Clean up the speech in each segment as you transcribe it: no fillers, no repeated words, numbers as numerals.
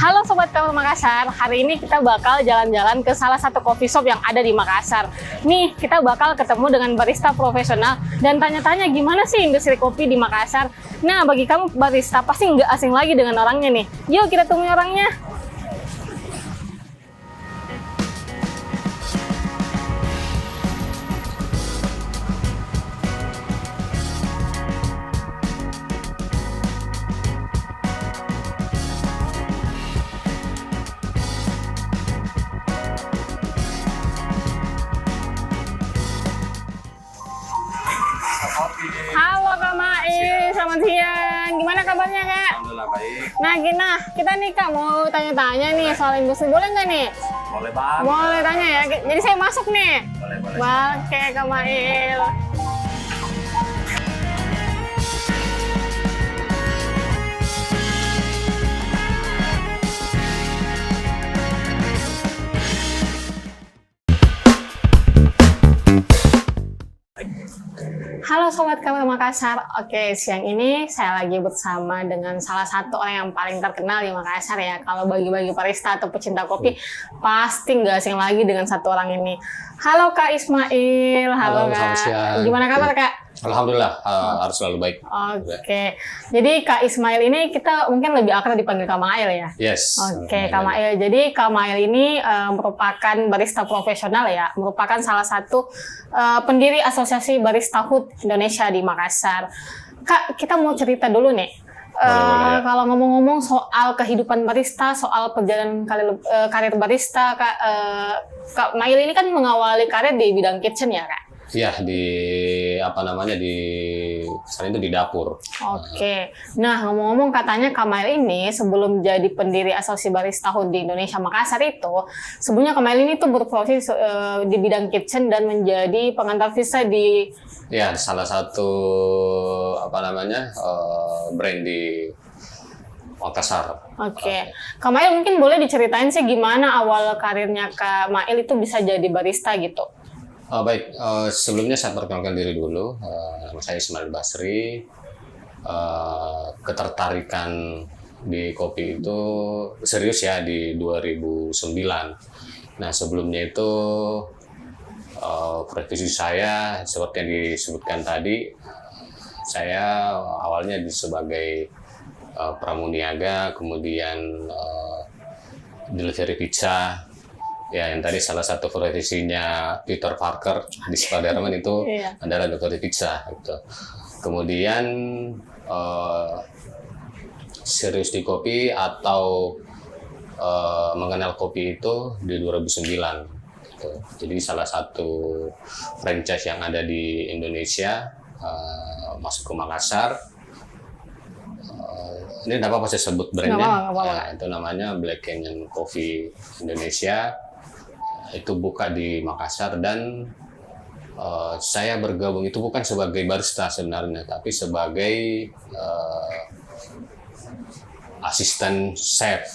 Halo Sobat Kafe Makassar, hari ini kita bakal jalan-jalan ke salah satu coffee shop yang ada di Makassar. Nih, kita bakal ketemu dengan barista profesional dan tanya-tanya gimana sih industri kopi di Makassar. Nah, bagi kamu barista pasti nggak asing lagi dengan orangnya nih. Yuk kita temui orangnya. Halo Kak Mail, selamat siang. Gimana kabarnya Kak? Alhamdulillah baik. Nah, kita nih Kak mau tanya-tanya nih soal industri, boleh nggak nih? Boleh bang. Boleh tanya ya, jadi saya masuk nih. Boleh. Oke Kak Mail. Halo Sobat Kafe Makassar, oke siang ini saya lagi bersama dengan salah satu orang yang paling terkenal di Makassar ya. Kalau bagi-bagi barista atau pecinta kopi, pasti nggak asing lagi dengan satu orang ini. Halo Kak Ismail, halo Kak. Selamat siang. Gimana kabar Kak? Alhamdulillah harus selalu baik. Oke, jadi Kak Ismail ini kita mungkin lebih akrab dipanggil Kak Mail ya? Yes. Oke, Kak Mail. Jadi Kak Mail ini merupakan barista profesional ya, merupakan salah satu pendiri Asosiasi Barista Hood Indonesia di Makassar. Kak, kita mau cerita dulu nih. Boleh. Kalau ngomong-ngomong soal kehidupan barista, soal perjalanan karir barista, Kak Mail ini kan mengawali karir di bidang kitchen ya, Kak? Ya di sana itu di dapur. Oke. Nah, ngomong-ngomong katanya Kak Mail ini sebelum jadi pendiri Asosiasi Barista Hood di Indonesia Makassar itu, sebelumnya Kak Mail ini tuh berprofesi di bidang kitchen dan menjadi pengantar visa di salah satu brand di Makassar. Oke. Kak Mail mungkin boleh diceritain sih gimana awal karirnya Kak Mail itu bisa jadi barista gitu. Baik, sebelumnya saya perkenalkan diri dulu. Nama saya Ismail Basri. Ketertarikan di kopi itu serius ya di 2009. Nah sebelumnya itu profesi saya seperti yang disebutkan tadi, saya awalnya sebagai pramuniaga, kemudian delivery pizza. Ya, yang tadi salah satu profesinya Peter Parker di Spider-Man itu adalah delivery pizza. Gitu. Kemudian serius di kopi atau mengenal kopi itu di 2009. Gitu. Jadi salah satu franchise yang ada di Indonesia masuk ke Makassar. Ini tidak apa-apa saya sebut brandnya. Nah, itu namanya Black Canyon Coffee Indonesia. Itu buka di Makassar dan saya bergabung itu bukan sebagai barista sebenarnya, tapi sebagai asisten chef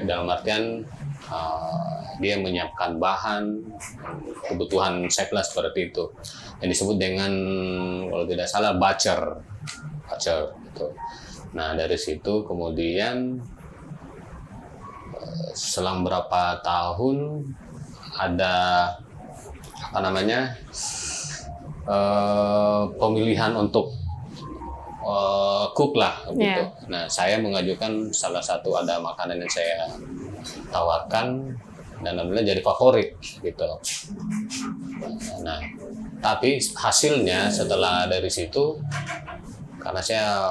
dalam artian dia menyiapkan bahan kebutuhan chef lah seperti itu yang disebut dengan kalau tidak salah butcher gitu. Nah dari situ kemudian selang berapa tahun ada pemilihan untuk cook lah gitu. Nah saya mengajukan salah satu ada makanan yang saya tawarkan dan alhamdulillah jadi favorit gitu. Nah tapi hasilnya setelah dari situ karena saya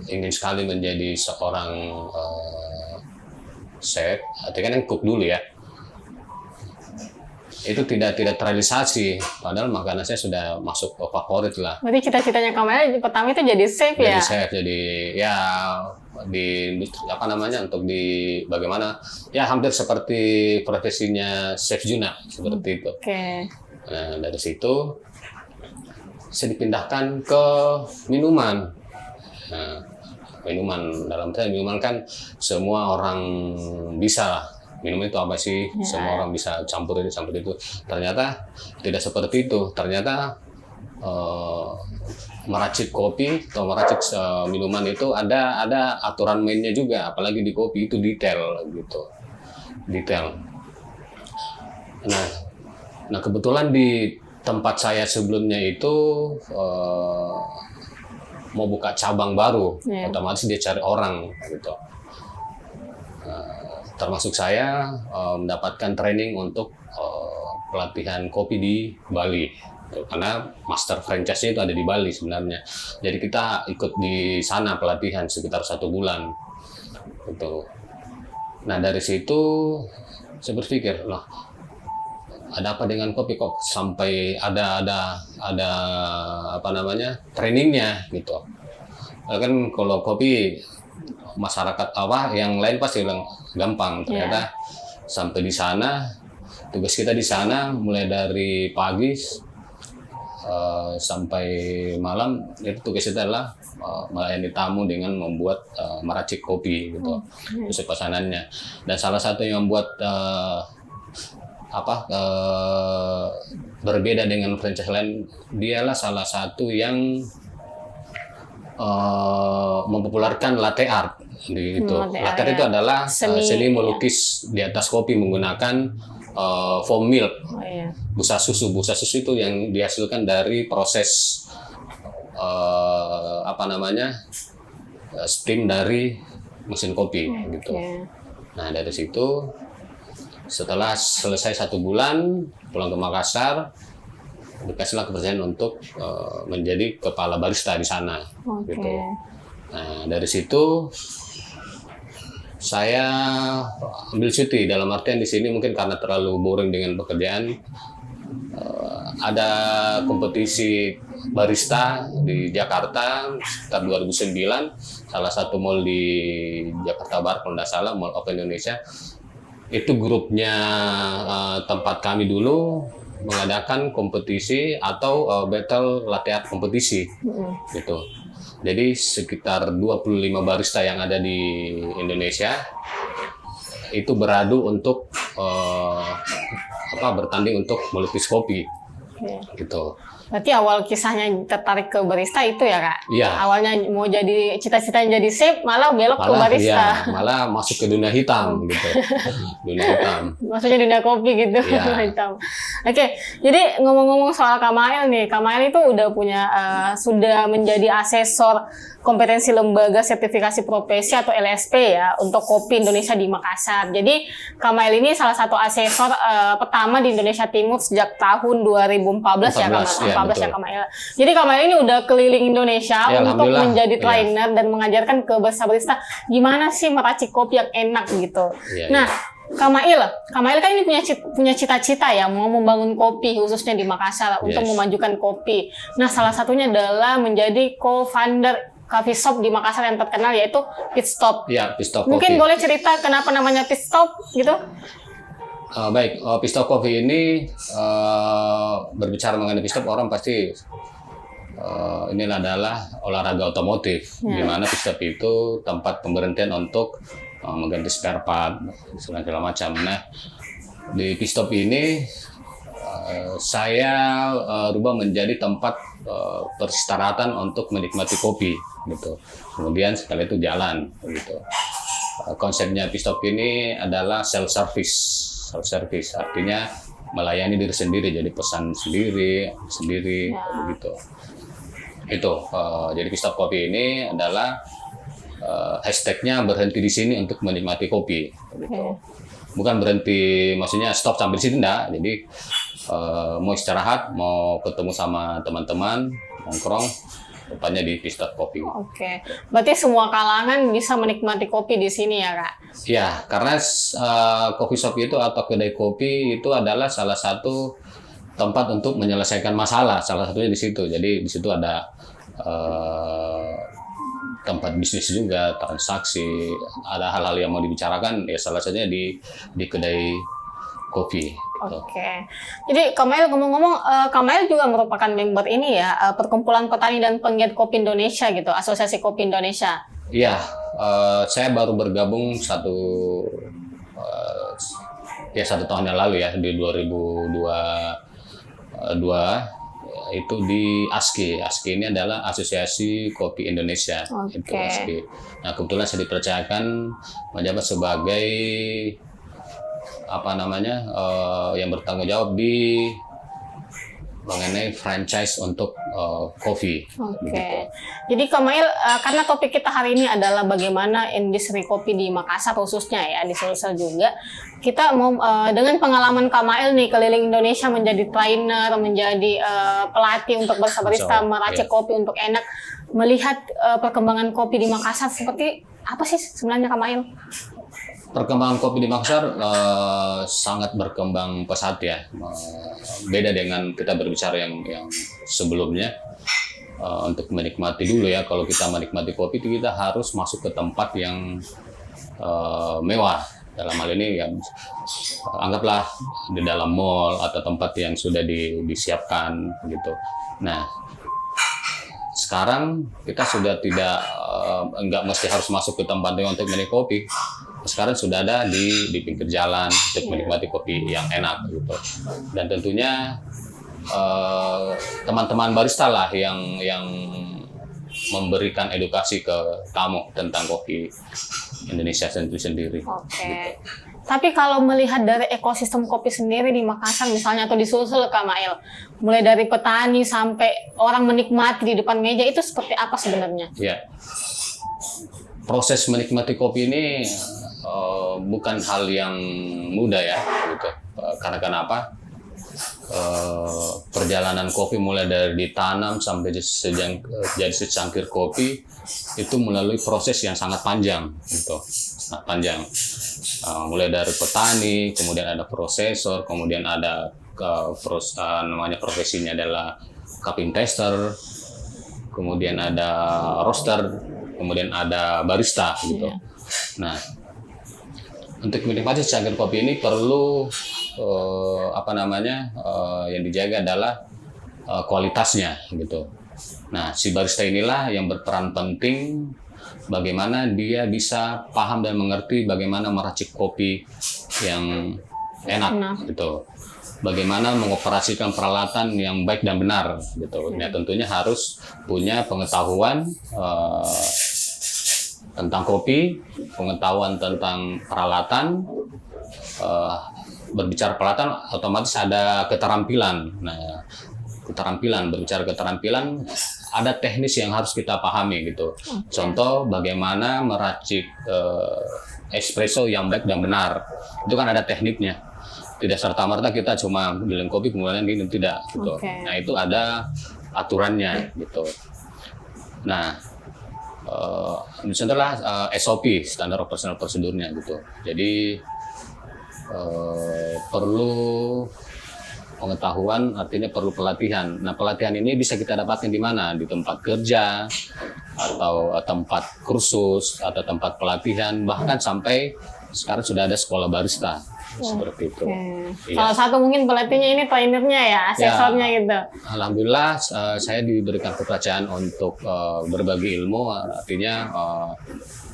ingin sekali menjadi seorang chef, artinya kan cook dulu ya. Itu tidak terrealisasi, padahal makanan saya sudah masuk ke favorit lah. Berarti cita-citanya Kak Mail pertama itu jadi chef ya? Jadi chef, jadi ya di industri untuk di bagaimana ya hampir seperti profesinya chef Juna seperti itu. Oke. Nah dari situ saya dipindahkan ke minuman. Nah, minuman kan semua orang bisa lah. Minuman itu apa sih? Semua orang bisa campur itu. Ternyata tidak seperti itu. Ternyata meracik kopi atau meracik minuman itu ada aturan mainnya juga, apalagi di kopi itu detail gitu, detail. Nah kebetulan di tempat saya sebelumnya itu mau buka cabang baru, otomatis dia cari orang gitu. Termasuk saya mendapatkan training untuk pelatihan kopi di Bali. Karena master franchise-nya itu ada di Bali sebenarnya. Jadi kita ikut di sana pelatihan sekitar 1 bulan. Gitu. Nah dari situ saya berpikir, loh, ada apa dengan kopi kok sampai ada apa namanya trainingnya gitu. Kan kalau kopi masyarakat yang lain pasti bilang gampang, ternyata sampai di sana tugas kita di sana mulai dari pagi sampai malam itu tugas kita adalah melayani tamu dengan membuat meracik kopi gitu, itu pesanannya. Dan salah satu yang membuat berbeda dengan franchise lain, dialah salah satu yang mempopulerkan latte art. Gitu. Latte art itu adalah seni melukis di atas kopi menggunakan foam milk, busa susu. Busa susu itu yang dihasilkan dari proses steam dari mesin kopi gitu. Nah dari situ setelah selesai 1 bulan pulang ke Makassar, dikasihlah kepercayaan untuk menjadi kepala barista di sana. Gitu. Nah dari situ saya ambil cuti, dalam artian di sini mungkin karena terlalu boring dengan pekerjaan. Ada kompetisi barista di Jakarta sekitar 2009, salah satu mall di Jakarta Barat kalau tidak salah, Mall of Indonesia. Itu grupnya tempat kami dulu mengadakan kompetisi atau battle latte art kompetisi gitu. Jadi sekitar 25 barista yang ada di Indonesia itu beradu untuk bertanding untuk melukis kopi gitu. Berarti awal kisahnya tertarik ke barista itu ya Kak? Iya. Awalnya mau jadi cita-citanya jadi chef, malah belok ke barista. Iya, malah masuk ke dunia hitam gitu. Dunia hitam. Maksudnya dunia kopi gitu. Iya. Hitam. Oke, jadi ngomong-ngomong soal Kamail nih, Kamail itu udah punya sudah menjadi asesor kompetensi lembaga sertifikasi profesi atau LSP ya untuk kopi Indonesia di Makassar. Jadi Kamail ini salah satu asesor pertama di Indonesia Timur sejak tahun 2014 ya Kamail. Ya Kamail. Jadi Kamail ini udah keliling Indonesia untuk menjadi trainer dan mengajarkan ke barista gimana sih meracik kopi yang enak gitu. Nah, Kamail kan ini punya cita-cita ya, mau membangun kopi khususnya di Makassar untuk memajukan kopi. Nah, salah satunya adalah menjadi co-founder coffee shop di Makassar yang terkenal yaitu Pitstop. Ya, Pitstop. Mungkin boleh cerita kenapa namanya Pitstop gitu? Baik, Pitstop Coffee ini berbicara mengenai Pitstop, orang pasti inilah adalah olahraga otomotif, di mana Pitstop itu tempat pemberhentian untuk mengganti spare part segala macam. Nah, di Pitstop ini saya rubah menjadi tempat peristirahatan untuk menikmati kopi gitu. Kemudian setelah itu jalan gitu. Konsepnya Pitstop ini adalah self service, artinya melayani diri sendiri, jadi pesan sendiri begitu. Itu jadi Pitstop Kopi ini adalah hashtagnya berhenti di sini untuk menikmati kopi gitu. Bukan berhenti maksudnya stop sampai di sini enggak. Jadi mau istirahat, mau ketemu sama teman-teman, nongkrong, tempatnya di Pitstop Kopi. Oke. Berarti semua kalangan bisa menikmati kopi di sini ya, Kak? Ya, karena coffee shop itu atau kedai kopi itu adalah salah satu tempat untuk menyelesaikan masalah. Salah satunya di situ. Jadi di situ ada tempat bisnis juga, transaksi, ada hal-hal yang mau dibicarakan, ya salah satunya di kedai kopi. Oke. Jadi Kamail ngomong-ngomong, Kamail juga merupakan member ini ya, Perkumpulan Petani dan Penggiat Kopi Indonesia gitu, Asosiasi Kopi Indonesia. Iya, saya baru bergabung satu tahun yang lalu ya, di 2022 itu di ASKI. ASKI ini adalah Asosiasi Kopi Indonesia. Oke. Itu ASKI. Nah, kebetulan saya dipercayakan menjabat sebagai yang bertanggung jawab di mengenai franchise untuk kopi. Oke. Begitu. Jadi Kak Mail, karena topik kita hari ini adalah bagaimana industri kopi di Makassar khususnya ya, di Sulsel juga. Kita mau dengan pengalaman Kak Mail nih keliling Indonesia menjadi trainer, menjadi pelatih untuk barista meracik kopi untuk enak, melihat perkembangan kopi di Makassar seperti apa sih sebenarnya Kak Mail? Perkembangan kopi di Makassar sangat berkembang pesat ya. Beda dengan kita berbicara yang sebelumnya. Untuk menikmati dulu ya, kalau kita menikmati kopi itu kita harus masuk ke tempat yang mewah. Dalam hal ini ya, anggaplah di dalam mall atau tempat yang sudah disiapkan gitu. Nah, sekarang kita sudah nggak mesti harus masuk ke tempat yang untuk menikmati kopi. Sekarang sudah ada di pinggir jalan untuk menikmati kopi yang enak gitu. Dan tentunya teman-teman barista lah yang memberikan edukasi ke tamu tentang kopi Indonesia sendiri. Oke. Tapi kalau melihat dari ekosistem kopi sendiri di Makassar misalnya atau di Sulsel Kak Mail, mulai dari petani sampai orang menikmati di depan meja itu seperti apa sebenarnya? Ya. Proses menikmati kopi ini bukan hal yang mudah ya, gitu. Karena kenapa? Perjalanan kopi mulai dari ditanam sampai jadi secangkir kopi itu melalui proses yang sangat panjang, gitu. Sangat panjang. Mulai dari petani, kemudian ada prosesor, kemudian ada namanya profesinya adalah cupping tester, kemudian ada roaster, kemudian ada barista, gitu. Nah, untuk menikmati secangkir kopi ini perlu yang dijaga adalah kualitasnya gitu. Nah, si barista inilah yang berperan penting bagaimana dia bisa paham dan mengerti bagaimana meracik kopi yang enak gitu. Bagaimana mengoperasikan peralatan yang baik dan benar gitu. Nah, tentunya harus punya pengetahuan tentang kopi, pengetahuan tentang peralatan. Berbicara peralatan otomatis ada keterampilan. Nah, berbicara keterampilan ada teknis yang harus kita pahami gitu. Contoh bagaimana meracik espresso yang baik dan benar. Itu kan ada tekniknya. Tidak serta-merta kita cuma bilang kopi kemudian ini tidak gitu. Nah, itu ada aturannya gitu. Nah, contohlah SOP, standar operasional prosedurnya gitu. Jadi perlu pengetahuan, artinya perlu pelatihan. Nah, pelatihan ini bisa kita dapatkan di mana? Di tempat kerja, atau tempat kursus, atau tempat pelatihan, bahkan sampai sekarang sudah ada sekolah barista. Seperti itu. Iya. Salah satu mungkin pelatihnya ini trainernya ya, asesornya gitu. Alhamdulillah saya diberikan kepercayaan untuk berbagi ilmu, artinya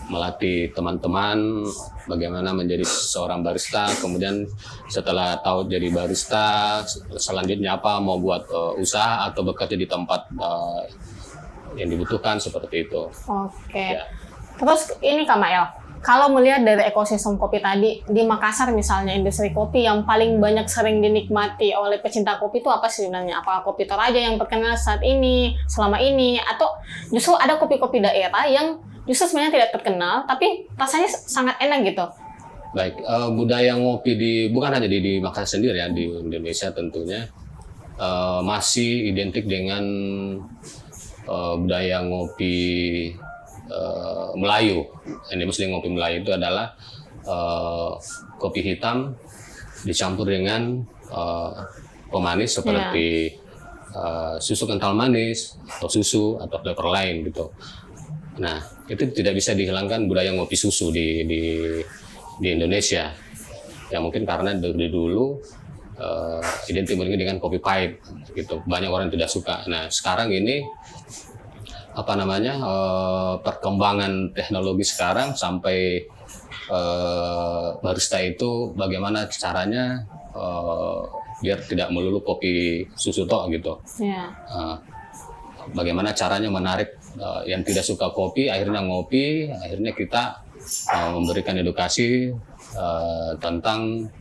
melatih teman-teman bagaimana menjadi seorang barista, kemudian setelah tahu jadi barista, selanjutnya apa, mau buat usaha atau bekerja di tempat yang dibutuhkan seperti itu. Oke. Ya. Terus ini Kak Mael, kalau melihat dari ekosistem kopi tadi, di Makassar misalnya industri kopi yang paling banyak sering dinikmati oleh pecinta kopi itu apa sih sebenarnya? Apakah kopi Toraja yang terkenal saat ini, selama ini, atau justru ada kopi-kopi daerah yang justru sebenarnya tidak terkenal, tapi rasanya sangat enak gitu? Baik, budaya ngopi bukan hanya di Makassar sendiri ya, di Indonesia tentunya masih identik dengan budaya ngopi Melayu. Yang dimaksud ngopi Melayu itu adalah kopi hitam dicampur dengan pemanis seperti susu kental manis atau susu atau flavor lain gitu. Nah, itu tidak bisa dihilangkan budaya ngopi susu di Indonesia. Ya mungkin karena dari dulu identik dengan kopi pahit gitu. Banyak orang yang tidak suka. Nah, sekarang ini perkembangan teknologi sekarang sampai barista itu bagaimana caranya biar tidak melulu kopi susu tok gitu. Ya. Bagaimana caranya menarik yang tidak suka kopi akhirnya ngopi, akhirnya kita memberikan edukasi tentang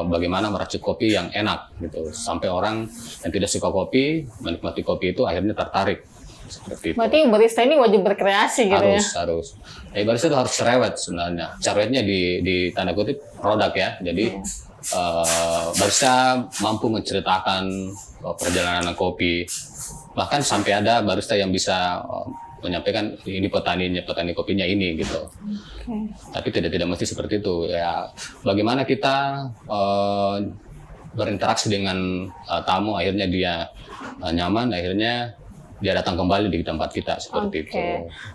bagaimana meracik kopi yang enak gitu, sampai orang yang tidak suka kopi menikmati kopi itu akhirnya tertarik seperti itu. Berarti barista ini wajib berkreasi gitu ya? Harus. Barista itu harus cerewet sebenarnya. Cerewetnya di tanda kutip produk ya. Jadi barista mampu menceritakan perjalanan kopi. Bahkan sampai ada barista yang bisa menyampaikan ini petani kopinya ini gitu. Tapi tidak mesti seperti itu ya. Bagaimana kita berinteraksi dengan tamu, akhirnya dia nyaman, akhirnya dia datang kembali di tempat kita seperti itu.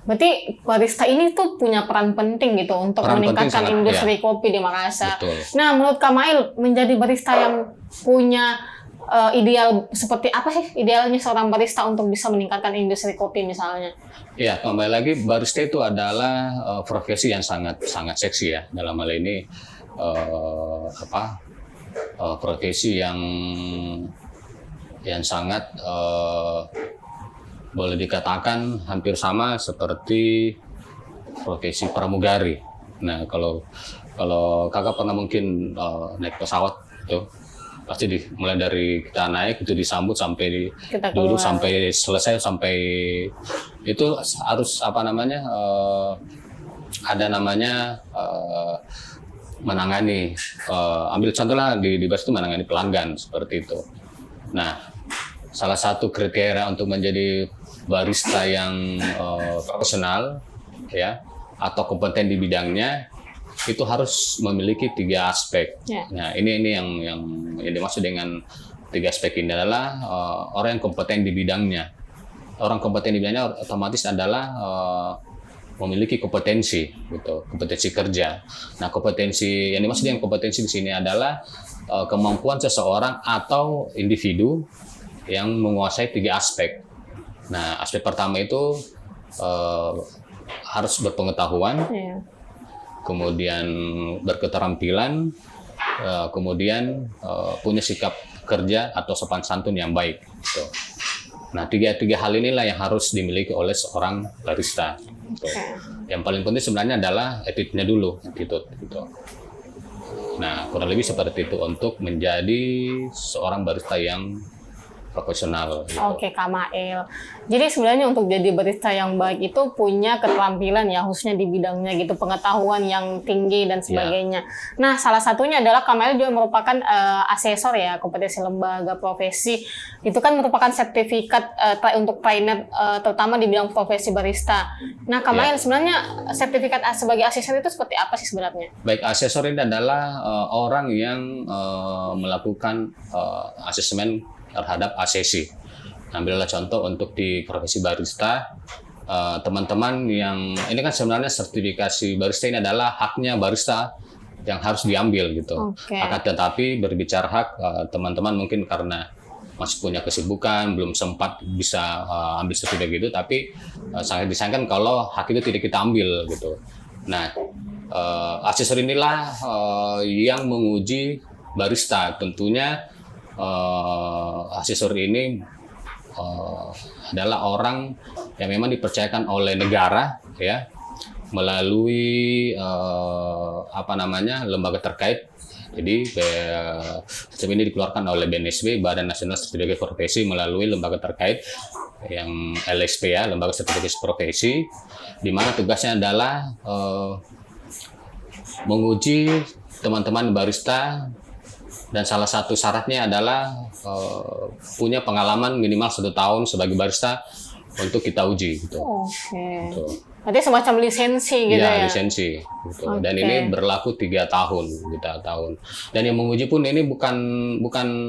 Berarti barista ini tuh punya peran penting gitu untuk meningkatkan industri kopi di Makassar. Betul. Nah, menurut Kamail, menjadi barista yang punya ideal seperti apa sih idealnya seorang barista untuk bisa meningkatkan industri kopi misalnya? Ya, kembali lagi barista itu adalah profesi yang sangat seksi ya. Dalam hal ini profesi yang sangat boleh dikatakan hampir sama seperti profesi pramugari. Nah, kalau kakak pernah mungkin naik pesawat itu, pasti mulai dari kita naik itu disambut sampai dulu sampai selesai, sampai itu harus ada namanya menangani, ambil contoh lah di bus itu menangani pelanggan seperti itu. Nah, salah satu kriteria untuk menjadi barista yang profesional ya atau kompeten di bidangnya itu harus memiliki 3 aspek. Nah, ini yang dimaksud dengan 3 aspek ini adalah orang yang kompeten di bidangnya. Orang kompeten di bidangnya otomatis adalah memiliki kompetensi gitu, kompetensi kerja. Nah, kompetensi yang dimaksud dengan kompetensi di sini adalah kemampuan seseorang atau individu yang menguasai 3 aspek. Nah, aspek pertama itu harus berpengetahuan, kemudian berketerampilan, kemudian punya sikap kerja atau sopan santun yang baik. Gitu. Nah, tiga hal inilah yang harus dimiliki oleh seorang barista. Gitu. Yang paling penting sebenarnya adalah attitude-nya dulu, attitude. Gitu. Nah, kurang lebih seperti itu untuk menjadi seorang barista yang profesional. Gitu. Oke, Kamail. Jadi sebenarnya untuk jadi barista yang baik itu punya keterampilan ya, khususnya di bidangnya gitu, pengetahuan yang tinggi dan sebagainya. Nah, salah satunya adalah Kamail juga merupakan asesor ya, kompetensi lembaga profesi. Itu kan merupakan sertifikat untuk trainer terutama di bidang profesi barista. Nah, Kamail sebenarnya sertifikat sebagai asesor itu seperti apa sih sebenarnya? Baik, asesor ini adalah orang yang melakukan asesmen terhadap ACC. Ambillah contoh untuk di profesi barista, teman-teman yang ini kan sebenarnya sertifikasi barista ini adalah haknya barista yang harus diambil gitu. Akan tetapi berbicara hak, teman-teman mungkin karena masih punya kesibukan, belum sempat bisa ambil sertifikat gitu, tapi sangat disayangkan kalau hak itu tidak kita ambil gitu. Nah, asesor inilah yang menguji barista. Tentunya asesor ini adalah orang yang memang dipercayakan oleh negara ya melalui lembaga terkait. Jadi sistem ini dikeluarkan oleh BNSB, Badan Nasional Sertifikasi Profesi, melalui lembaga terkait yang LSP ya, Lembaga Sertifikasi Profesi, di mana tugasnya adalah menguji teman-teman barista. Dan salah satu syaratnya adalah punya pengalaman minimal 1 tahun sebagai barista untuk kita uji. Gitu. Gitu. Berarti semacam lisensi gitu ya? Iya, lisensi. Gitu. Dan ini berlaku 3 tahun. Dan yang menguji pun ini bukan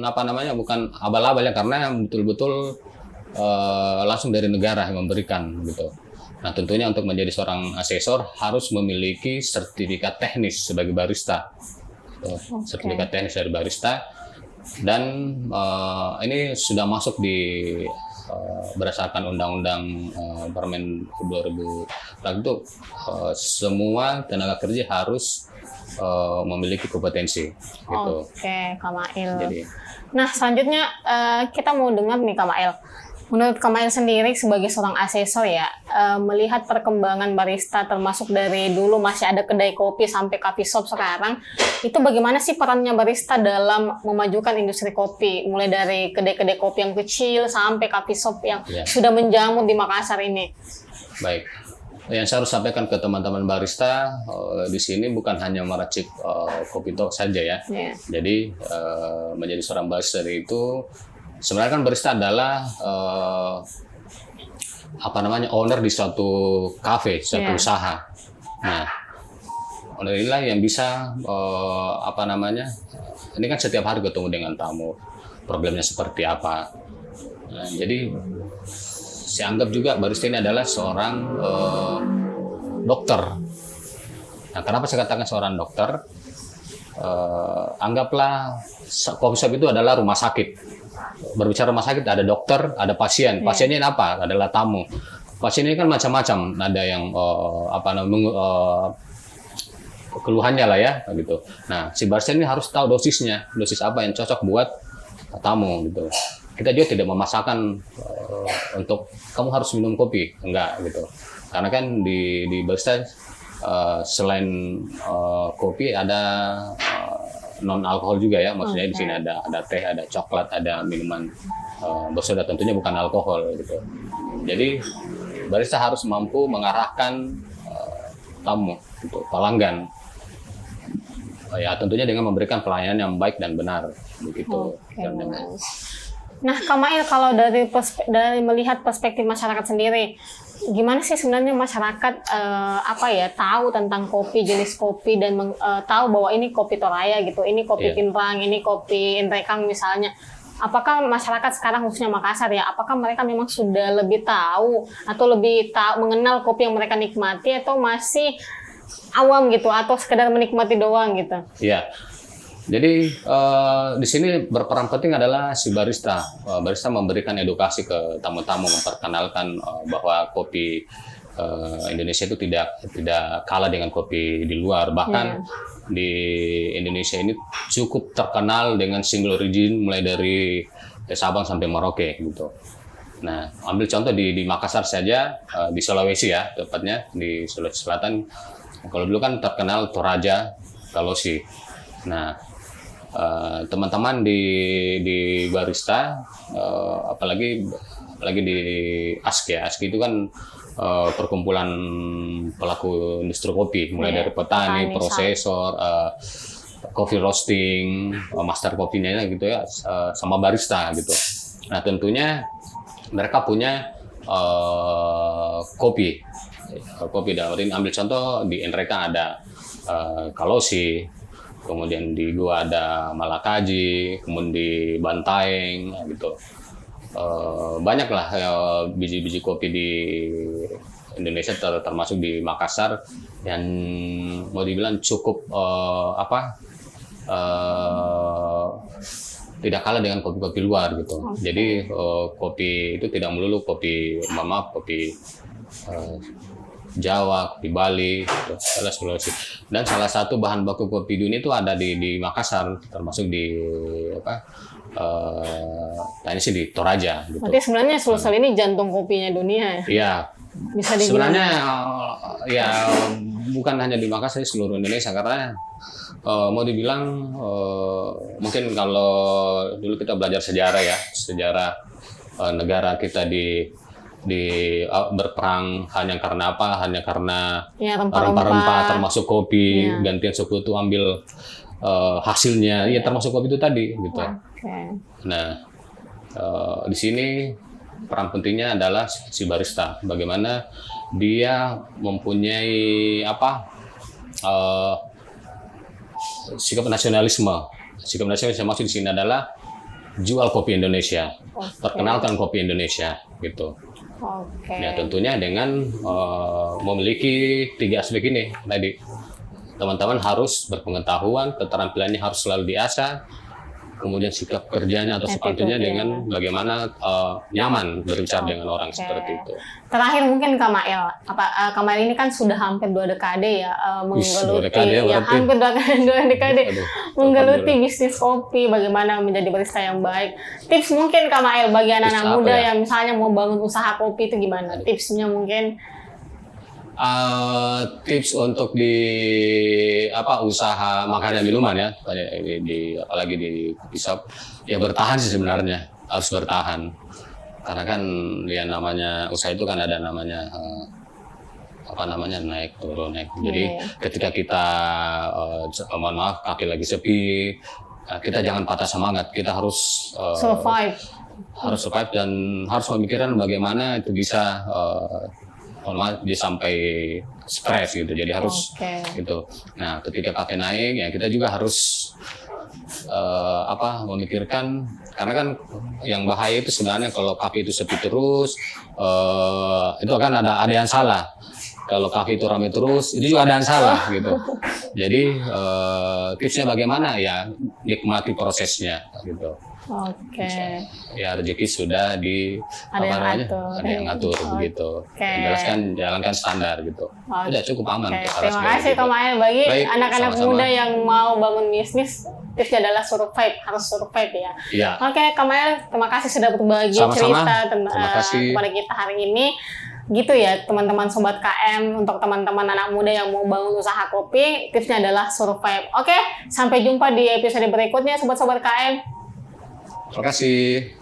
abal-abal ya, karena betul-betul langsung dari negara yang memberikan. Gitu. Nah, tentunya untuk menjadi seorang asesor harus memiliki sertifikat teknis sebagai barista. Sertifikat teknis dari barista, dan ini sudah masuk di berdasarkan Undang-Undang Permen 2000 itu semua tenaga kerja harus memiliki kompetensi gitu. Oke, Kak Mail. Jadi, Nah, selanjutnya kita mau dengar nih Kak Mail. Menurut Kak Mail sendiri sebagai seorang asesor ya, melihat perkembangan barista termasuk dari dulu masih ada kedai kopi sampai coffee shop sekarang, itu bagaimana sih perannya barista dalam memajukan industri kopi? Mulai dari kedai-kedai kopi yang kecil sampai coffee shop yang sudah menjamur di Makassar ini. baik. Yang saya harus sampaikan ke teman-teman barista di sini bukan hanya meracik kopi talk saja ya. Yeah. Jadi menjadi seorang barista itu sebenarnya kan barista adalah owner di suatu kafe, suatu usaha. Nah, owner inilah yang bisa ini kan setiap hari ketemu dengan tamu, problemnya seperti apa. Nah, jadi saya anggap juga barista ini adalah seorang dokter. Nah, kenapa saya katakan seorang dokter? Anggaplah coffee shop itu adalah rumah sakit. Berbicara rumah sakit ada dokter, ada pasien. Pasiennya apa? Adalah tamu. Pasien ini kan macam-macam. Ada yang keluhannya lah ya, gitu. Nah, si barista ini harus tahu dosisnya, dosis apa yang cocok buat tamu, gitu. Kita juga tidak memaksakan untuk kamu harus minum kopi, enggak gitu. Karena kan di barista selain kopi ada non alkohol juga ya, maksudnya di sini ada teh, ada coklat, ada minuman bersoda, tentunya bukan alkohol gitu. Jadi barista harus mampu mengarahkan tamu, gitu, pelanggan. Ya tentunya dengan memberikan pelayanan yang baik dan benar, begitu. Nah, Kak Mail, kalau dari melihat perspektif masyarakat sendiri, gimana sih sebenarnya masyarakat tahu tentang kopi, jenis kopi, dan tahu bahwa ini kopi Toraya gitu, ini kopi Pinrang, ini kopi Inrekang misalnya. Apakah masyarakat sekarang khususnya Makassar ya, apakah mereka memang sudah lebih tahu atau lebih mengenal kopi yang mereka nikmati, atau masih awam gitu, atau sekedar menikmati doang gitu? Iya. Jadi di sini berperan penting adalah si barista. Barista memberikan edukasi ke tamu-tamu, memperkenalkan bahwa kopi Indonesia itu tidak kalah dengan kopi di luar. Bahkan di Indonesia ini cukup terkenal dengan single origin mulai dari Sabang sampai Merauke gitu. Nah, ambil contoh di Makassar saja, di Sulawesi ya, tepatnya di Sulawesi Selatan. Kalau dulu kan terkenal Toraja, Kalosi. Nah, teman-teman di barista, apalagi di ASK ya. ASK itu kan perkumpulan pelaku industri kopi, mulai dari petani, prosesor, coffee roasting, master kopinya gitu ya, sama barista gitu. Nah, tentunya mereka punya kopi dalam arti, ambil contoh di Enreka ada Kalosi. Kemudian di gua ada Malakaji, kemudian di Bantaeng, gitu. Banyak lah biji-biji kopi di Indonesia, termasuk di Makassar, yang mau dibilang cukup tidak kalah dengan kopi-kopi luar gitu. Jadi kopi itu tidak melulu kopi Jawa, kopi Bali, gitu, Sulawesi. Dan salah satu bahan baku kopi dunia itu ada di Makassar, termasuk di di Toraja. Gitu. Berarti sebenarnya Sulsel ini jantung kopinya dunia. Iya. Bisa dibilang. Sebenarnya ya bukan hanya di Makassar, seluruh Indonesia, karena mau dibilang mungkin kalau dulu kita belajar sejarah negara kita berperang hanya karena apa? Hanya karena rempah-rempah, termasuk kopi. Gantian suku itu ambil hasilnya, termasuk kopi itu tadi, gitu. Nah, di sini peran pentingnya adalah si barista. Bagaimana dia mempunyai sikap nasionalisme. Sikap nasionalisme maksud di sini adalah jual kopi Indonesia, perkenalkan kopi Indonesia, gitu. Ya tentunya dengan memiliki 3 aspek ini tadi. Teman-teman harus berpengetahuan, keterampilannya harus selalu diasah, kemudian sikap kerjanya atau Attitude-nya. sepatunya dengan bagaimana nyaman berbicara dengan orang Oke. seperti itu. Terakhir mungkin Kak Mael, Kak Mael ini kan sudah hampir 2 dekade ya menggeluti, 2 dekade ya ya berarti. hampir 2 dekade Aduh, menggeluti alhamdulillah. bisnis kopi, bagaimana menjadi barista yang baik. Tips mungkin Kak Mael bagi anak-anak Tips apa muda ya? yang misalnya mau bangun usaha kopi itu gimana? Tipsnya mungkin? Tips untuk di usaha makanan minuman ya, apalagi di coffee shop, ya bertahan sih sebenarnya, harus bertahan. Karena kan ya namanya usaha itu kan ada namanya naik turun naik. Jadi Iya. ketika kita mohon maaf kaki lagi sepi, kita jangan patah semangat. Kita harus Survive. dan harus memikirkan bagaimana itu bisa dia sampai stres gitu. Jadi harus Oke. gitu. Nah, ketika kaki naik ya kita juga harus memikirkan, karena kan yang bahaya itu sebenarnya kalau kaki itu sepi terus, itu akan ada yang salah. Kalau kaki itu ramai terus, itu juga ada yang salah gitu. Jadi tipsnya bagaimana ya, nikmati prosesnya gitu. Oke. Ya rezeki sudah Ada yang atur. ada yang ngatur begitu. Oke. Yang jelas kan jalankan standar gitu. Udah cukup aman. Oke, untuk terima seperti kasih itu. Kak Mael. Bagi Baik, anak-anak sama-sama. muda yang mau bangun bisnis, tipsnya adalah survive, harus survive ya. Iya. Oke, Kak Mael, terima kasih sudah berbagi Sama-sama. cerita Terima kasih. kepada kita hari ini. Gitu ya, teman-teman Sobat KM, untuk teman-teman anak muda yang mau bangun usaha kopi, tipsnya adalah survive. Oke, sampai jumpa di episode berikutnya, Sobat-Sobat KM. Terima kasih.